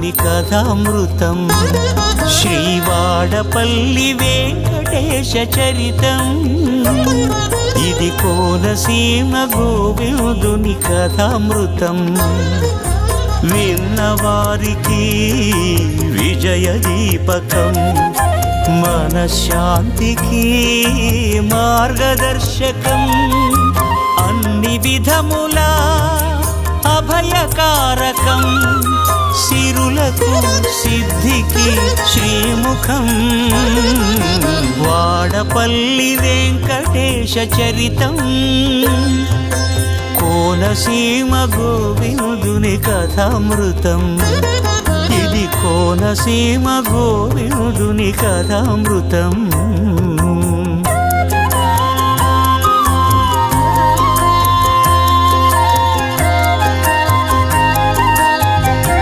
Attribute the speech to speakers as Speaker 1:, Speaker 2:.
Speaker 1: గోవిందుని కథామృతం శ్రీవాడపల్లి వెంకటేశ చరితం ఇది కోనసీమ గోవిందుని కథామృతం విన్నవారికి విజయ దీపకం మనశ్శాంతికి మార్గదర్శకం అన్ని విధముల అభయకారకం సిరులకు సిద్ధికి శ్రీముఖం వాడపల్లి వెంకటేశ చరితం కోనసీమ గోవిందుని కథామృతం ఇది కోనసీమ గోవిందుని కథామృతం